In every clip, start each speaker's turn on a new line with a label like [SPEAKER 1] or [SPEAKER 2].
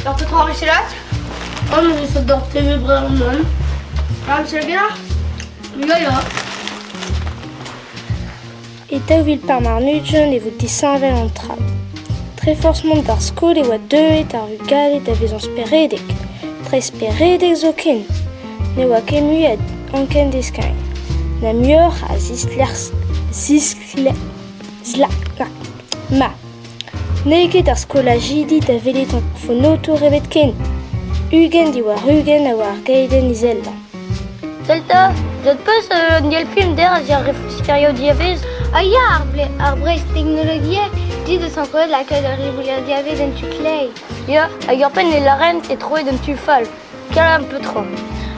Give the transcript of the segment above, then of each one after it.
[SPEAKER 1] Darf du traurig laat?
[SPEAKER 2] Oh, men så dacht vi branden.
[SPEAKER 1] Waarom zeg je dat?
[SPEAKER 2] Ja.
[SPEAKER 3] Etauvil par marnugen e vo disanvel an tra. Tre forcement d'ar skol e oa deuet ar vu galet a vezan speredek. Tre speredek zo ken. Ne oa ken muet anken deskañ. Na muor a Ma. Ne ket ar skol a jidit a velet an fonoto revet ken. Ugen di war ugen a war gaiden izelda.
[SPEAKER 4] Zelda, dat peus niel film der a refustiario diavez.
[SPEAKER 5] Ah ja, ar breizh teknologie, dit eus an koet lakait ar riboulur diavez en tu klei.
[SPEAKER 4] Ya, hag ar pen e larent e troet un tufal. Kal un peu trop.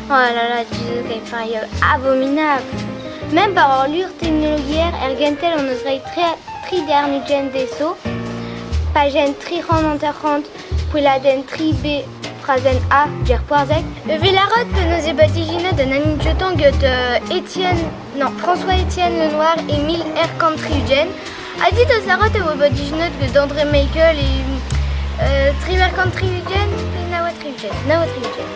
[SPEAKER 5] Oh là là, tu sais qu'un abominable. Même par ar lur teknologier, gentel on eus reiñ tri dernugen deso, pagen tri rananterrant, pouiladen tri b frazen a, ger poarzek. Velarot peut nous ébatiginer d'un aninchotan François-Étienne Lenoir et Émile Ercantri-Eugen. A dit eus larot e oa badigenet ket d'André Michael et Tri-Ercantri-Eugen et Nawatri-Eugen.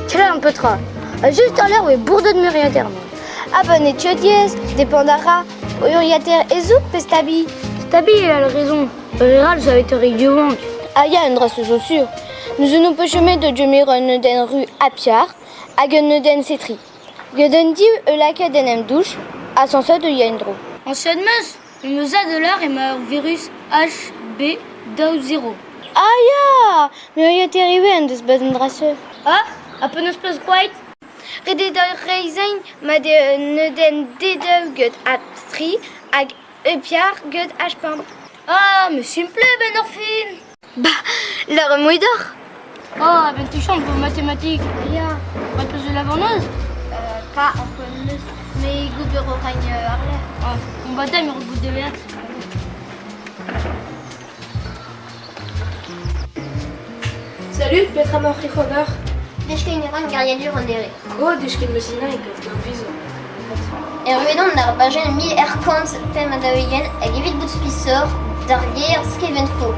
[SPEAKER 4] Kal un peu trop. Juste à l'heure où est bourde de muriater.
[SPEAKER 5] Ah ben et diez, dépendara, uriater ezouk pestabi.
[SPEAKER 4] Stabi, il a raison. Riral, ça va être rigolo.
[SPEAKER 5] Ah ya, un drasse sûr. Nous ne pouvons chemin de Djemiron den rue Apiar, à Gunnoden Setri. Guden dit laquelle den douche, à son de Yendro.
[SPEAKER 2] En sedmeus, une de l'heure et ma virus HB 0.
[SPEAKER 5] Ah ya, mais il y a arrivé un des basen drasse.
[SPEAKER 2] Ah, a peu nos plus white.
[SPEAKER 5] Rede da reisein, ma de neden dedeu gut abstri, ag Epiar gut hpam.
[SPEAKER 2] Ah, mais simple, ben orphine.
[SPEAKER 5] Bah, la remouidor.
[SPEAKER 2] Oh, ben tu chantes vos mathématiques.
[SPEAKER 5] Ya.
[SPEAKER 2] Pas de la vendeuse.
[SPEAKER 5] Pas en conneuse, mais goubero reigne arler.
[SPEAKER 2] Ah, mon baptême, il rebout des vertes.
[SPEAKER 1] Salut, Petra Morrifogar.
[SPEAKER 6] Deschkein ran gardiadur en ere.
[SPEAKER 1] Oh, deschken messina et ket vizo.
[SPEAKER 6] Ruedon n'ar bajen 1000 erkant pem a daouien hag evit bout spisor d'ar ger skeven fo.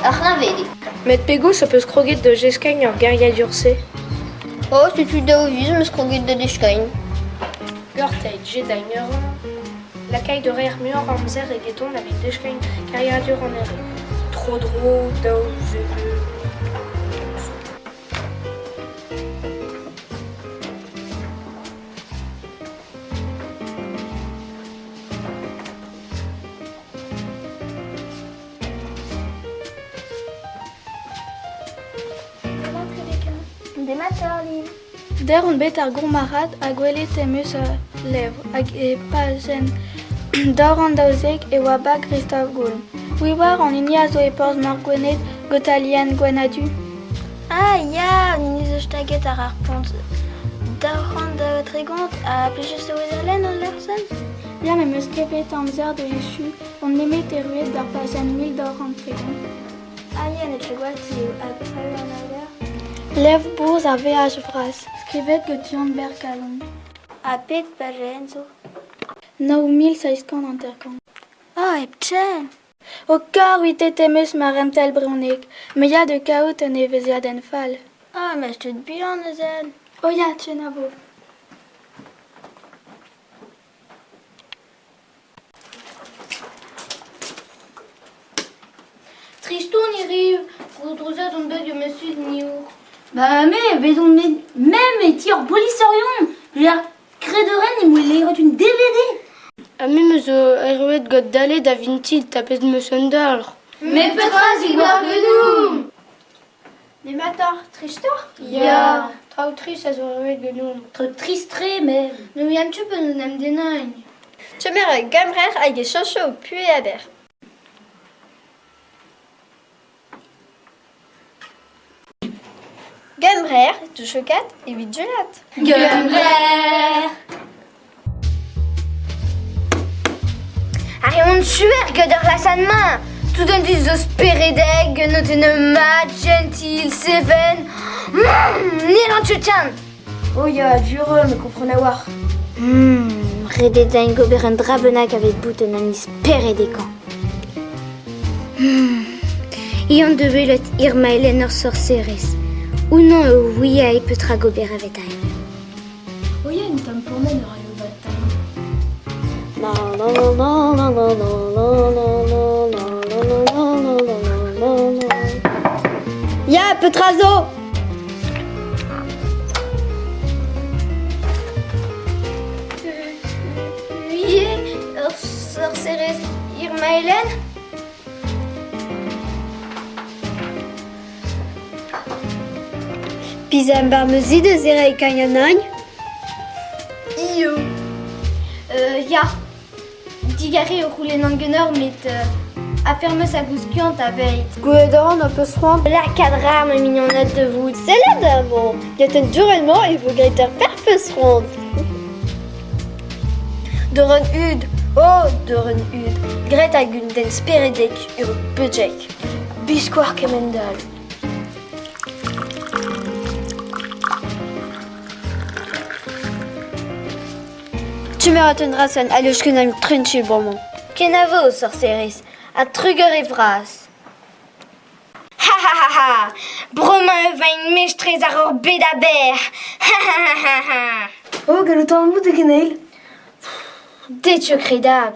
[SPEAKER 6] Ar vede.
[SPEAKER 3] Met pego ça peut se croguer de jescagne ar garia durse.
[SPEAKER 6] Oh, si tu daouviz meus kroget de deschkein.
[SPEAKER 3] Gorteit, jedaigneur. La caille de rire mur amzer et gueton avec descagne garia dur en ere. Trop drôle, daouze.
[SPEAKER 5] Des matorlin.
[SPEAKER 7] Der on bet ar gourmarat a gwele temus levr hag e pajen daor an daouzek e oa bag Christophe Gaul. Oui war an inia zo e porz mar gwenet gotalien gwenadu.
[SPEAKER 5] Ah ya, ni eus taget ar arpont. Daor an da tregont a plejus o ezerlen an lersen.
[SPEAKER 7] Ya me meus kebet amzer de echu on nemet e ruet d'ar pajen 1000 daor an tregon.
[SPEAKER 5] Ah ya, net le gwalti a preu an aoler.
[SPEAKER 7] Lev bourz ar veaj vras, skrivet get Jan Bergalon.
[SPEAKER 5] A pet pajen zo.
[SPEAKER 7] 9600 interkant.
[SPEAKER 5] Ah, e pchen.
[SPEAKER 7] O kar wit e temus mar remtel breunek, me ya de kaout an e veziad en fall.
[SPEAKER 5] Ah, mais je te bihan ezen.
[SPEAKER 7] O ya, tchen a vo.
[SPEAKER 5] Tristou ni rive, retrouzat on deuil de monsieur de Niour.
[SPEAKER 2] Bah, mais, même et tire polisserion. J'ai créderen, il m'a une DVD.
[SPEAKER 3] A mi meus eruet got dale da vintil tapet meus un dalr.
[SPEAKER 5] Mais Petra, si gwar genoum. Les matar, tristor?
[SPEAKER 3] Ya, traoù tris a zo eruet genoum.
[SPEAKER 2] Trop tristre, mais.
[SPEAKER 5] Nous yam tu peux nous nem denañ.
[SPEAKER 6] Tchemer gamrer hag e chancho pué aber. Gamrer, de chocat et 8 gelat.
[SPEAKER 5] Gumrer.
[SPEAKER 6] Allez, on tuer que de la sa main. Tout d'un des osperedeg, notre mat, gentil, seven. Ni l'entretien.
[SPEAKER 1] Oh ya, dureux, me comprenez war.
[SPEAKER 5] Rededañ gober un drabenak avec bout un anis peredekant. Ion de velet irmailen ur sorceres. Unan ouia e petra gober avetai.
[SPEAKER 7] Oia une tampourmen ur aio vatam.
[SPEAKER 6] Ya, petrazo!
[SPEAKER 5] Ouia ur sorceres irmailen?
[SPEAKER 6] Pizem bar meuzi de zerei kanyanagn?
[SPEAKER 5] Io. Ya. Digare ur roulen an gunor met aferme sa gouskiant aveit.
[SPEAKER 6] Gouedan a peus c'hoant?
[SPEAKER 5] La cadrar me mignonnette de vous.
[SPEAKER 6] C'est là d'abord. Get un durement et vous gretter perpeus rond.
[SPEAKER 1] Doren ud. Oh, doren ud. Gret hag un den speredek ur budget. Biskoar kemendal.
[SPEAKER 6] Tu me retenras un alioch ken am trenchi bromont.
[SPEAKER 5] Ken a vo, sorceres. A truger e vras.
[SPEAKER 6] Ha ha ha ha! Bromañ vain mechtrez ar ur bedaber! Ha ha ha ha ha!
[SPEAKER 1] Oh, gallout an bout e geneil.
[SPEAKER 5] Detio credab.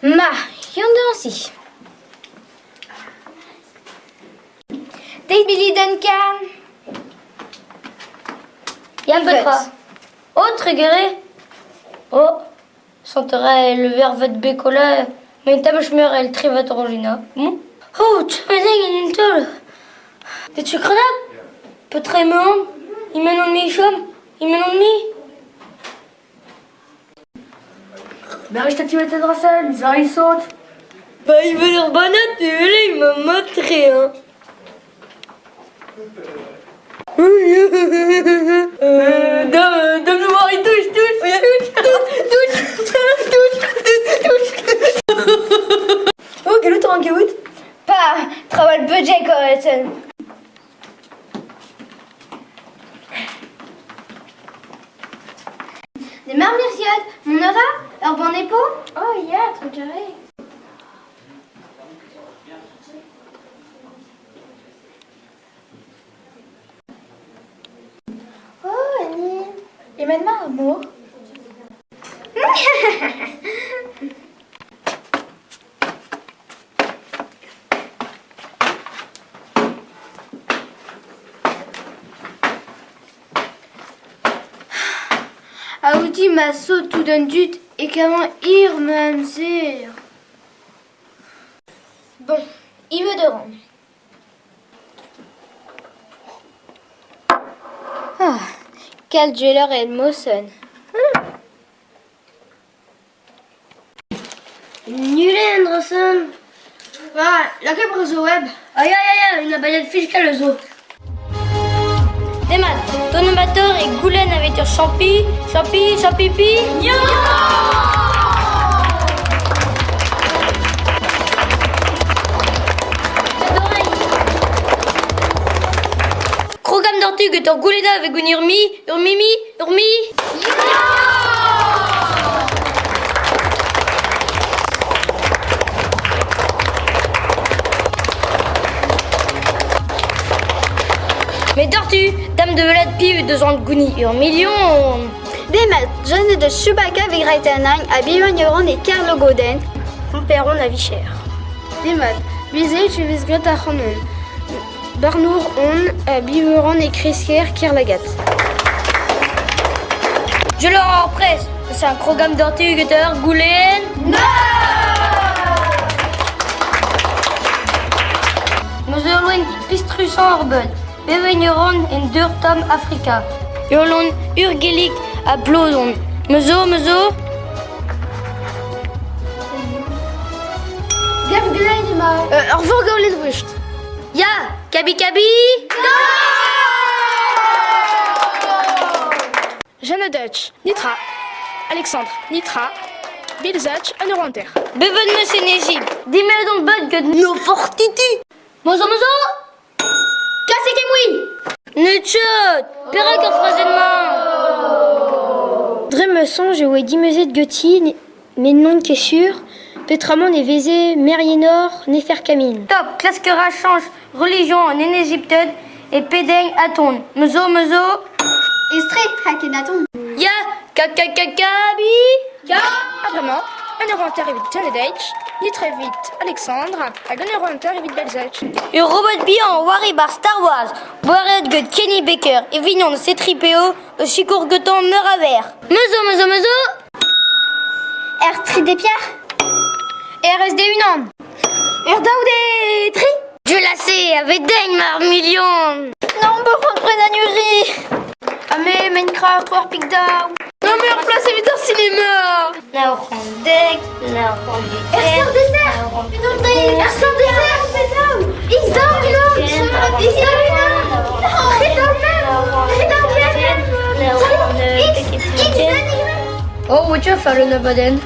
[SPEAKER 5] Ma, yon de ansi. Deit Billy Duncan.
[SPEAKER 4] Y'a petra. Oh, triggeré. Oh, sentera le vervet bécola, mais t'as meur el trivat orangina. Oh, tu m'as dit qu'il tol. T'es tu credab? Petra me il mène en mi chom, il mène en mi.
[SPEAKER 1] Berich ta timet adrasel, zar il saute.
[SPEAKER 4] Bah, il veut leur banate, et là, il m'a montré, hein. Dame de voir, il touche.
[SPEAKER 1] Oh, gallout an gaout.
[SPEAKER 6] Pa, trawal budget koreten.
[SPEAKER 5] De marmirziad, mon aura, ur bon épo?
[SPEAKER 7] Oh, ya, trugaré. Oh, Annie. Et maintenant, un mot.
[SPEAKER 5] Aouti ma saut tout d'un dut et qu'avant ir me amzer. Bon, il veut de rang. Ah, quel jeller et Mossen.
[SPEAKER 4] Nul Anderson.
[SPEAKER 1] Ah, la cabre zo web.
[SPEAKER 4] Aïe, une abayette fiscale zo. Demat, ton amateur et Goulen avec tes champi. Krogam d'ortug et ton Gouleda avec une urmi. Mais tortue, dame de velade pive de Zangouni, million.
[SPEAKER 6] Demat, jeune de Chewbacca avec Raitanan, à Bivagneron et Carlo Goden.
[SPEAKER 5] On paieron la vie chère. Demat, bisez, tu vis gret à Ronon. Barnour, on, biberon et Criskier, Kirlagat.
[SPEAKER 4] Je leur en presse. C'est un Krogam d'ortug et Goulen. Non! Monsieur Loin, Pistrusan Orben. Bevenjeron en Durtam Afrika. Jolon Urgelik à Blodon. Mezo.
[SPEAKER 5] Gav Gulay Dima.
[SPEAKER 1] Au revoir, Gaulet de Wust.
[SPEAKER 4] Ya, Kabi.
[SPEAKER 3] Jeanne Dutch, Nitra. Alexandre, Nitra. Bilzach, Anuranter.
[SPEAKER 4] Beven me Sénégi. Dis-moi donc bud que nos fortiti. Mozo.
[SPEAKER 5] Cassez Kemoui.
[SPEAKER 4] Nutchot, Perrac en phrase de main.
[SPEAKER 5] Dre me songe où est dimesé de Gotti, mais non qu'est sûr. Petramon et Vézé, Merienor, Neferkamine.
[SPEAKER 4] Top, classe que change, religion en Égypte et pédeng aton. Mezo.
[SPEAKER 6] Estré, Hakenaton.
[SPEAKER 4] Ya, kakakakabi. Ya.
[SPEAKER 3] Apparemment, un euro interview de Janedech, ni très vite Alexandre, un euro interview de Belzec.
[SPEAKER 4] Et robot bihan, Waribar Star Wars, Warred Gut Kenny Baker, et Vignon de C-3PO, Chicour Gutan Meuraver. Mezo.
[SPEAKER 6] R3 des pierres. RSD Unan. Erdaude Tri.
[SPEAKER 4] Je la sais, avec Dengmar million.
[SPEAKER 6] Non, me rendre Nanuri. Amé, Minecraft, War Pick Down. Non, meilleure place évidemment cinéma.
[SPEAKER 4] Naurandek.
[SPEAKER 6] Ersor dessert. Ersor dessert. X-Down,
[SPEAKER 4] Oh, où tu vas faire le Nabaden?